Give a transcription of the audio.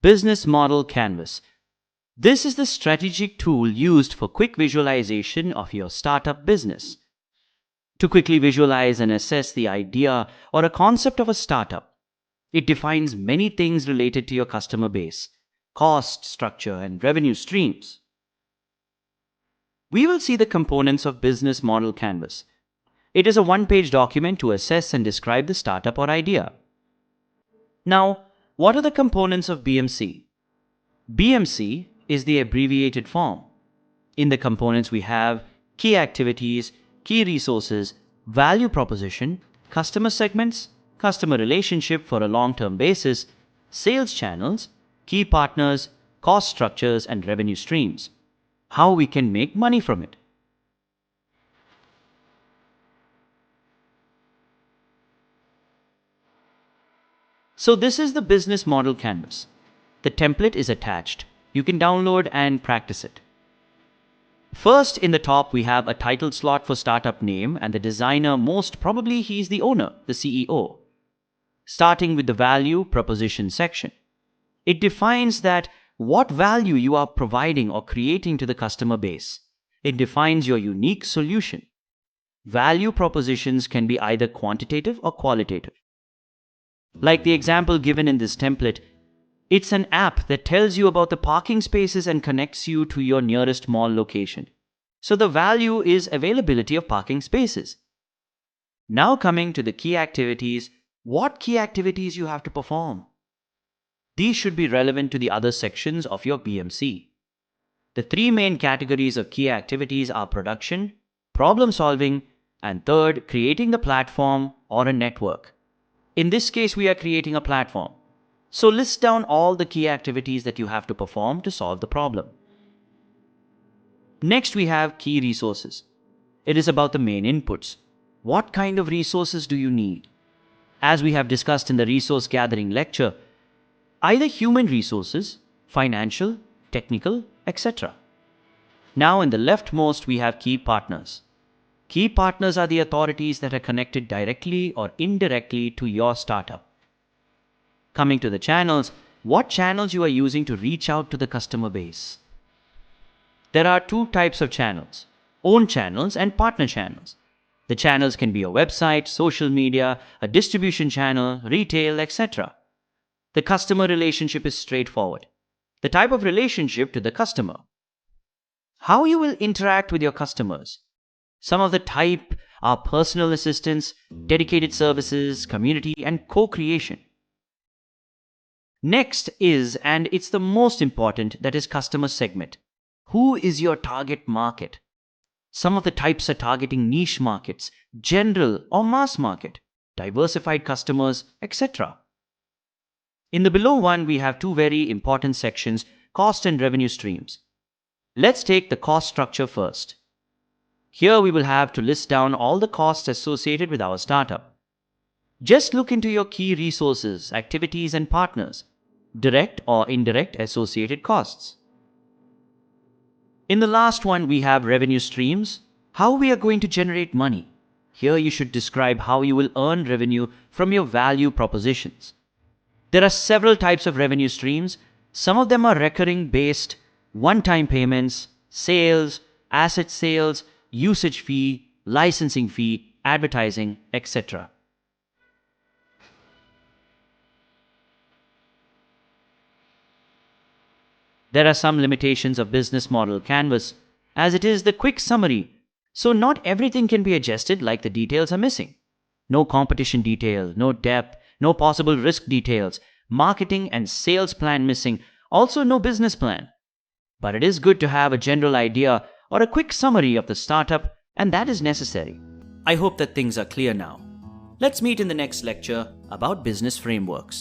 Business Model Canvas. This is the strategic tool used for quick visualization of your startup business. To quickly visualize and assess the idea or a concept of a startup, it defines many things related to your customer base, cost structure, and revenue streams. We will see the components of Business Model Canvas. It is a one-page document to assess and describe the startup or idea. Now, what are the components of BMC? BMC is the abbreviated form. In the components we have key activities, key resources, value proposition, customer segments, customer relationship for a long-term basis, sales channels, key partners, cost structures, and revenue streams. How we can make money from it. So this is the business model canvas. The template is attached. You can download and practice it. First, in the top, we have a title slot for startup name, and the designer, most probably he's the owner, the CEO. Starting with the value proposition section. It defines that what value you are providing or creating to the customer base. It defines your unique solution. Value propositions can be either quantitative or qualitative. Like the example given in this template, it's an app that tells you about the parking spaces and connects you to your nearest mall location. So the value is availability of parking spaces. Now coming to the key activities, what key activities you have to perform? These should be relevant to the other sections of your BMC. The three main categories of key activities are production, problem solving, and third, creating the platform or a network. In this case, we are creating a platform. So list down all the key activities that you have to perform to solve the problem. Next, we have key resources. It is about the main inputs. What kind of resources do you need? As we have discussed in the resource gathering lecture, either human resources, financial, technical, etc. Now in the leftmost, we have key partners. Key partners are the authorities that are connected directly or indirectly to your startup. Coming to the channels, what channels you are using to reach out to the customer base? There are two types of channels, own channels and partner channels. The channels can be a website, social media, a distribution channel, retail, etc. The customer relationship is straightforward. The type of relationship to the customer. How you will interact with your customers. Some of the type are personal assistance, dedicated services, community, and co-creation. Next is, and it's the most important, that is customer segment. Who is your target market? Some of the types are targeting niche markets, general or mass market, diversified customers, etc. In the below one, we have two very important sections, cost and revenue streams. Let's take the cost structure first. Here we will have to list down all the costs associated with our startup. Just look into your key resources, activities, and partners, direct or indirect associated costs. In the last one, we have revenue streams, how we are going to generate money. Here you should describe how you will earn revenue from your value propositions. There are several types of revenue streams. Some of them are recurring based, one-time payments, sales, asset sales, usage fee, licensing fee, advertising, etc. There are some limitations of business model canvas, as it is the quick summary, so not everything can be adjusted like the details are missing. No competition detail, no depth, no possible risk details, marketing and sales plan missing, also no business plan. But it is good to have a general idea or a quick summary of the startup, and that is necessary. I hope that things are clear now. Let's meet in the next lecture about business frameworks.